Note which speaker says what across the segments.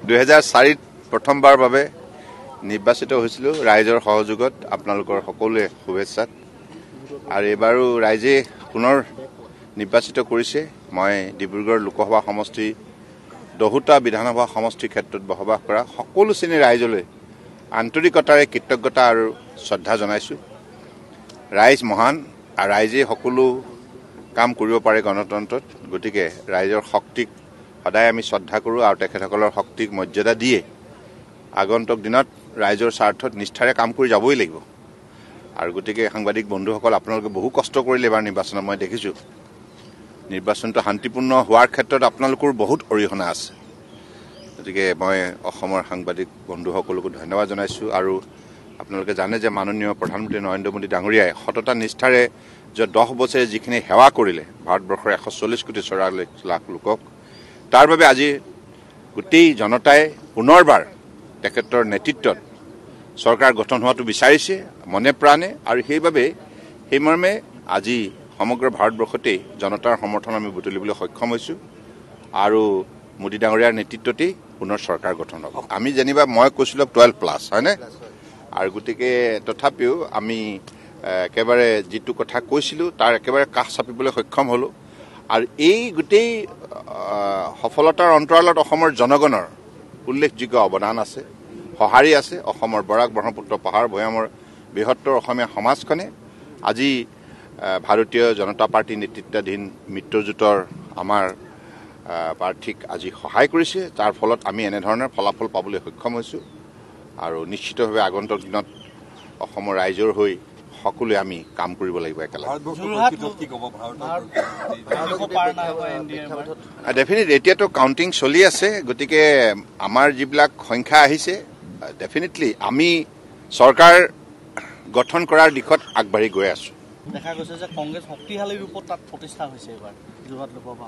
Speaker 1: 2004 প্ৰথমবাৰ বাবে নিৰ্বাচিত হৈছিলো ৰাইজৰ সহযোগত আপোনালোকৰ সকলোৱে শুভেচ্ছা আৰু এবাৰো ৰাইজে পুনৰ নিৰ্বাচিত কৰিছে মই ডিব্ৰুগড় লোকসভা সমষ্টি 10টা বিধানসভা সমষ্টিৰ ক্ষেত্ৰত বসবাস কৰা সকলো শ্ৰেণীৰ ৰাইজলৈ আন্তৰিকতাৰে কৃতজ্ঞতা আৰু শ্ৰদ্ধা জনাইছো ৰাইজ মহান আৰু ৰাইজে সকলো কাম কৰিব পাৰে গণতন্ত্ৰত গতিকে ৰাইজৰ শক্তিক সদায় আমি শ্ৰদ্ধা কৰো আৰু তেখেতসকলৰ শক্তিক মৰ্যাদা দিয়ে আগন্তুক দিনত ৰাইজৰ স্বাৰ্থত নিষ্ঠাৰে কাম কৰি যাবই লাগিব আৰু গতিকে সাংবাদিক বন্ধুসকল আপোনালোকে বহু কষ্ট কৰিলে এবাৰ নিৰ্বাচনত মই দেখিছো নিৰ্বাচনটো শান্তিপূৰ্ণ হোৱাৰ ক্ষেত্ৰত আপোনালোকৰ বহুত অৰিহণা আছে গতিকে মই অসমৰ সাংবাদিক বন্ধুসকলক ধন্যবাদ জনাইছো আৰু আপোনালোকে জানে যে মাননীয় প্ৰধানমন্ত্ৰী নৰেন্দ্ৰ মোদী ডাঙৰীয়াই সততা নিষ্ঠাৰে যে 10 বছৰে যিখিনি সেৱা কৰিলে ভাৰতবৰ্ষৰ 140 কোটি 44 লাখ লোকক তাৰ বাবে আজি গোটেই জনতাই পুনৰবাৰ তেখেতৰ নেতৃত্বত চৰকাৰ গঠন হোৱাটো বিচাৰিছে মনে প্ৰাণে আৰু সেইবাবে সেইমৰ্মে আজি সমগ্ৰ ভাৰতবৰ্ষতে জনতাৰ সমৰ্থন আমি বুটলিবলৈ সক্ষম হৈছো আৰু মোদী ডাঙৰীয়াৰ নেতৃত্বতে পুনৰ চৰকাৰ গঠন হ'ব আমি জানিবা মই কৈছিলো 12+ হয়নে আৰু গতিকে তথাপিও আমি একেবাৰে যেটো কথা কৈছিলো তাৰ একেবাৰে কাষ চাপিবলৈ সক্ষম হলো আৰু এই গোটেই সফলতাৰ অন্তৰালত অসমৰ জনগণৰ উল্লেখযোগ্য অৱদান আছে সহাৰি আছে অসমৰ বৰাক ব্ৰহ্মপুত্ৰ পাহাৰ ভৈয়ামৰ বৃহত্তৰ অসমীয়া সমাজখনে আজি ভাৰতীয় জনতা পাৰ্টি নেতৃত্বাধীন মিত্ৰজোঁটৰ আমাৰ প্ৰাৰ্থীক আজি সহায় কৰিছে তাৰ ফলত আমি এনে ধৰণৰ ফলাফল পাবলৈ সক্ষম হৈছো আৰু নিশ্চিতভাৱে আগন্তুক দিনত অসমৰ ৰাইজৰ হৈ সকলোৱে আমি কাম কৰিব লাগিব একেলগে ডেফিনেটলি এতিয়াতো কাউন্টিং চলি আছে গতিকে আমাৰ যিবিলাক সংখ্যা আহিছে ডেফিনেটলি আমি চৰকাৰ গঠন কৰাৰ দিশত আগবাঢ়ি গৈ আছো
Speaker 2: দেখা গৈছে যে কংগ্ৰেছ শক্তিশালী ৰূপত তাত প্ৰতিষ্ঠা হৈছে এবাৰ যোৰহাট লোকসভা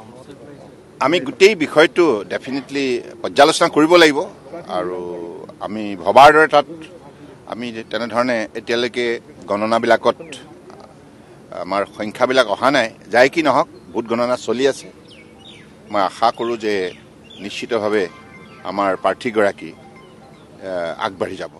Speaker 1: আমি গোটেই বিষয়টো ডেফিনেটলি পৰ্যালোচনা কৰিব লাগিব আৰু আমি ভবাৰ দৰে তাত আমি তেনেধৰণে এতিয়ালৈকে গণনাবিলাকত আমাৰ সংখ্যাবিলাক অহা নাই যাই কি নহওক ভোট গণনা চলি আছে মই আশা কৰোঁ যে নিশ্চিতভাৱে আমাৰ প্ৰাৰ্থীগৰাকী আগবাঢ়ি যাব